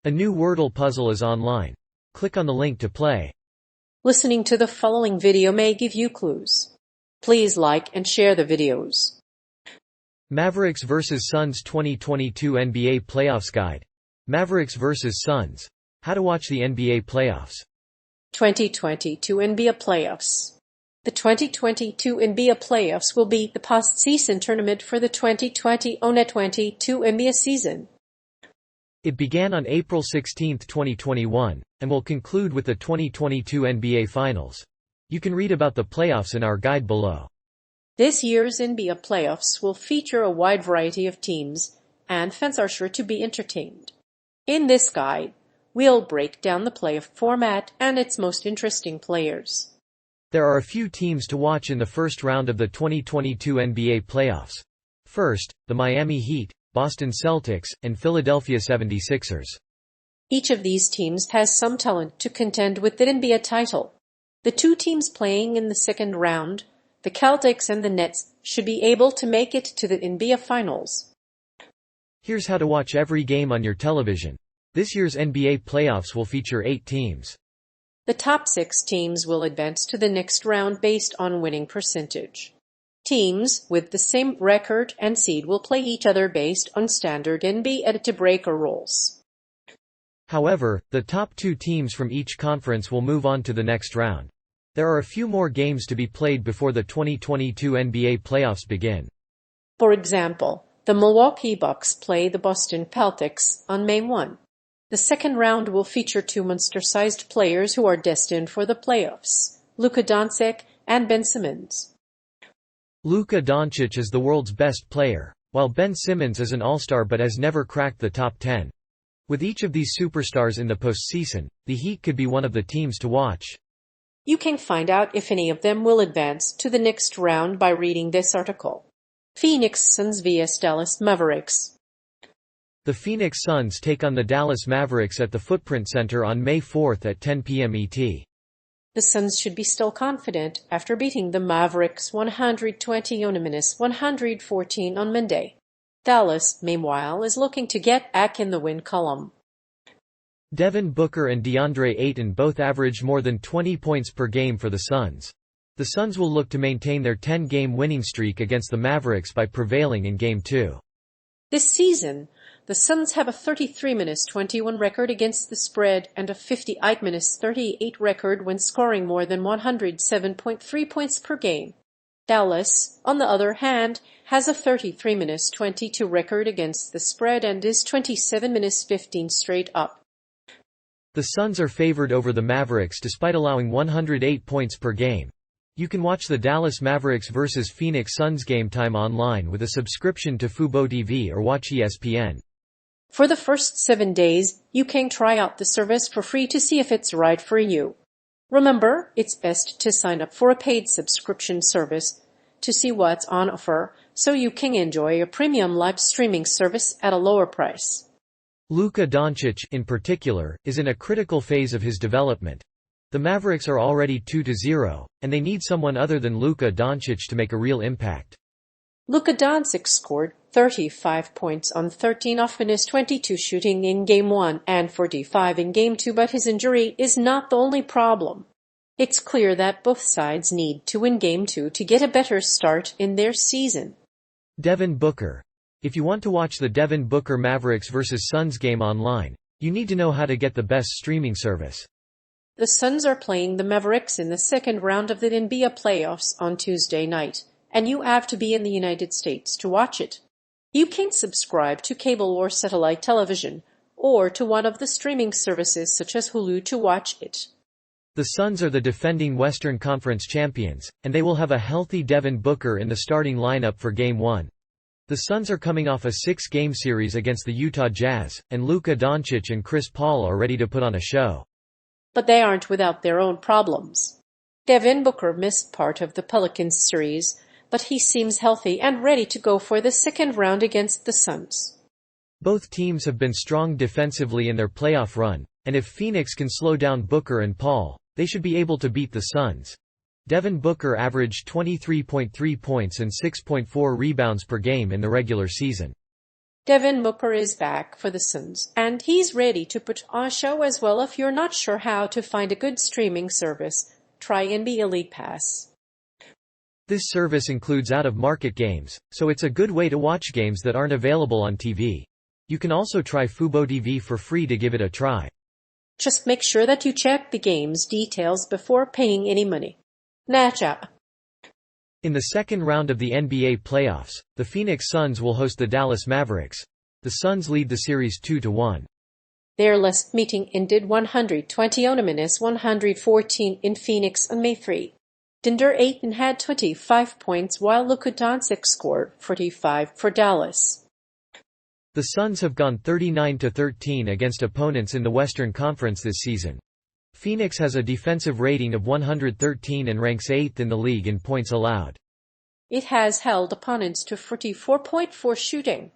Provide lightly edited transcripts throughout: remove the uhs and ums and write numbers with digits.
A new Wordle puzzle is online. Click on the link to play. Listening to the following video may give you clues. Please like and share the videos. Mavericks vs Suns 2022 NBA Playoffs Guide. Mavericks vs Suns. How to watch the NBA playoffs. 2022 NBA Playoffs. The 2022 NBA Playoffs will be the postseason tournament for the 2020-22 NBA season. It began on April 16, 2021, and will conclude with the 2022 NBA Finals. You can read about the playoffs in our guide below. This year's NBA playoffs will feature a wide variety of teams, and fans are sure to be entertained. In this guide, we'll break down the playoff format and its most interesting players. There are a few teams to watch in the first round of the 2022 NBA playoffs. First, the Miami Heat, Boston Celtics, and Philadelphia 76ers. Each of these teams has some talent to contend with the NBA title. The two teams playing in the second round, the Celtics and the Nets, should be able to make it to the NBA Finals. Here's how to watch every game on your television. This year's NBA playoffs will feature 8 teams. The top 6 teams will advance to the next round based on winning percentage. Teams with the same record and seed will play each other based on standard NBA tiebreaker rules. However, the top 2 teams from each conference will move on to the next round. There are a few more games to be played before the 2022 NBA playoffs begin. For example, the Milwaukee Bucks play the Boston Celtics on May 1. The second round will feature 2 monster-sized players who are destined for the playoffs, Luka Doncic and Ben Simmons. Luka Doncic is the world's best player, while Ben Simmons is an all-star but has never cracked the top 10. With each of these superstars in the postseason, the Heat could be one of the teams to watch. You can find out if any of them will advance to the next round by reading this article. Phoenix Suns vs Dallas Mavericks. The Phoenix Suns take on the Dallas Mavericks at the Footprint Center on May 4 at 10 p.m. ET. The Suns should be still confident after beating the Mavericks 120-114 on Monday. Dallas, meanwhile, is looking to get back in the win column. Devin Booker and DeAndre Ayton both averaged more than 20 points per game for the Suns. The Suns will look to maintain their 10-game winning streak against the Mavericks by prevailing in Game 2. This season, the Suns have a 33-21 record against the spread and a 58-38 record when scoring more than 107.3 points per game. Dallas, on the other hand, has a 33-22 record against the spread and is 27-15 straight up. The Suns are favored over the Mavericks despite allowing 108 points per game. You can watch the Dallas Mavericks vs Phoenix Suns game time online with a subscription to FuboTV or watch ESPN. For the first 7 days, you can try out the service for free to see if it's right for you. Remember, it's best to sign up for a paid subscription service to see what's on offer so you can enjoy a premium live streaming service at a lower price. Luka Doncic, in particular, is in a critical phase of his development. The Mavericks are already 2-0, and they need someone other than Luka Doncic to make a real impact. Luka Doncic scored 35 points on 13 of his 22 shooting in Game 1 and 45 in Game 2, but his injury is not the only problem. It's clear that both sides need to win Game 2 to get a better start in their season. Devin Booker. If you want to watch the Devin Booker Mavericks vs Suns game online, you need to know how to get the best streaming service. The Suns are playing the Mavericks in the second round of the NBA playoffs on Tuesday night, and you have to be in the United States to watch it. You can subscribe to cable or satellite television, or to one of the streaming services such as Hulu to watch it. The Suns are the defending Western Conference champions, and they will have a healthy Devin Booker in the starting lineup for Game 1. The Suns are coming off a 6-game series against the Utah Jazz, and Luka Doncic and Chris Paul are ready to put on a show. But they aren't without their own problems. Devin Booker missed part of the Pelicans series, but he seems healthy and ready to go for the second round against the Suns. Both teams have been strong defensively in their playoff run, and if Phoenix can slow down Booker and Paul, they should be able to beat the Suns. Devin Booker averaged 23.3 points and 6.4 rebounds per game in the regular season. Devin Booker is back for the Suns, and he's ready to put on a show as well. If you're not sure how to find a good streaming service, try NBA Elite Pass. This service includes out-of-market games, so it's a good way to watch games that aren't available on TV. You can also try FuboTV for free to give it a try. Just make sure that you check the game's details before paying any money. Matchup. In the second round of the NBA playoffs, the Phoenix Suns will host the Dallas Mavericks. The Suns lead the series 2-1. Their last meeting ended 120-114 in Phoenix on May 3. DeAndre Ayton had 25 points while Luka Doncic scored 45 for Dallas. The Suns have gone 39-13 against opponents in the Western Conference this season. Phoenix has a defensive rating of 113 and ranks 8th in the league in points allowed. It has held opponents to 44.4 shooting.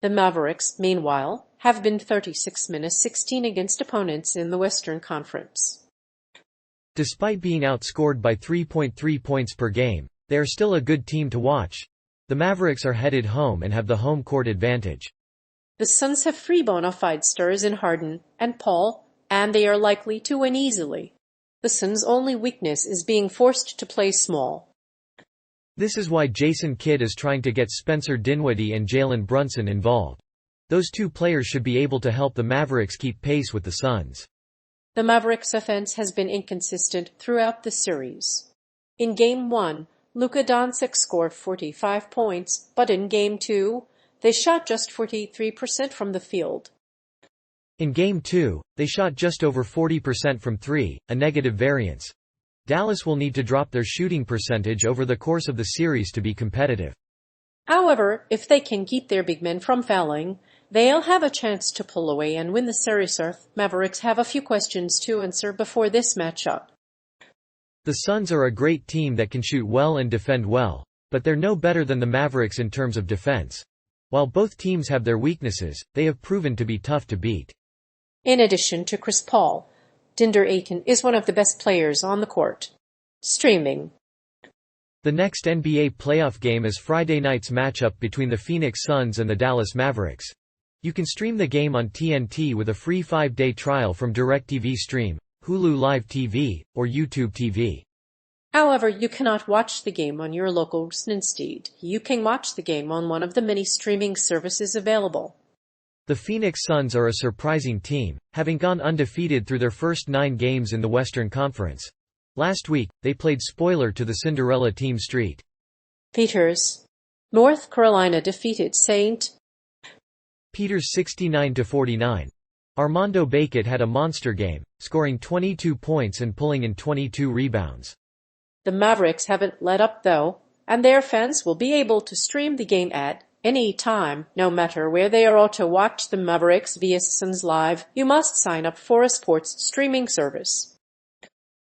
The Mavericks, meanwhile, have been 36-16 against opponents in the Western Conference. Despite being outscored by 3.3 points per game, they are still a good team to watch. The Mavericks are headed home and have the home court advantage. The Suns have three bona fide stars in Harden and Paul, and they are likely to win easily. The Suns' only weakness is being forced to play small. This is why Jason Kidd is trying to get Spencer Dinwiddie and Jalen Brunson involved. Those two players should be able to help the Mavericks keep pace with the Suns. The Mavericks' offense has been inconsistent throughout the series. In Game 1, Luka Doncic scored 45 points, but in Game 2, they shot just 43% from the field. In Game 2, they shot just over 40% from three, a negative variance. Dallas will need to drop their shooting percentage over the course of the series to be competitive. However, if they can keep their big men from fouling, they'll have a chance to pull away and win the series. Mavericks have a few questions to answer before this matchup. The Suns are a great team that can shoot well and defend well, but they're no better than the Mavericks in terms of defense. While both teams have their weaknesses, they have proven to be tough to beat. In addition to Chris Paul, DeAndre Ayton is one of the best players on the court. Streaming. The next NBA playoff game is Friday night's matchup between the Phoenix Suns and the Dallas Mavericks. You can stream the game on TNT with a free 5-day trial from DirecTV Stream, Hulu Live TV, or YouTube TV. However, you cannot watch the game on your local. Instead, you can watch the game on one of the many streaming services available. The Phoenix Suns are a surprising team, having gone undefeated through their first 9 games in the Western Conference. Last week, they played spoiler to the Cinderella team St. Peters. North Carolina defeated St. Peters 69-49. Armando Bacot had a monster game, scoring 22 points and pulling in 22 rebounds. The Mavericks haven't let up though, and their fans will be able to stream the game at any time, no matter where they are. To watch the Mavericks via Suns Live, you must sign up for a sports streaming service.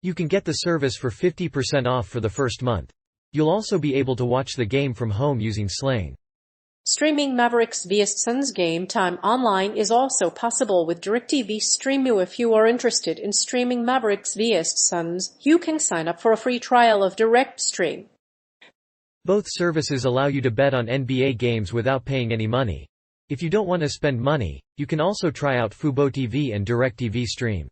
You can get the service for 50% off for the first month. You'll also be able to watch the game from home using Sling. Streaming Mavericks via Suns Game Time Online is also possible with DirecTV Stream. If you are interested in streaming Mavericks via Suns, you can sign up for a free trial of Direct Stream. Both services allow you to bet on NBA games without paying any money. If you don't want to spend money, you can also try out FuboTV and DirecTV Stream.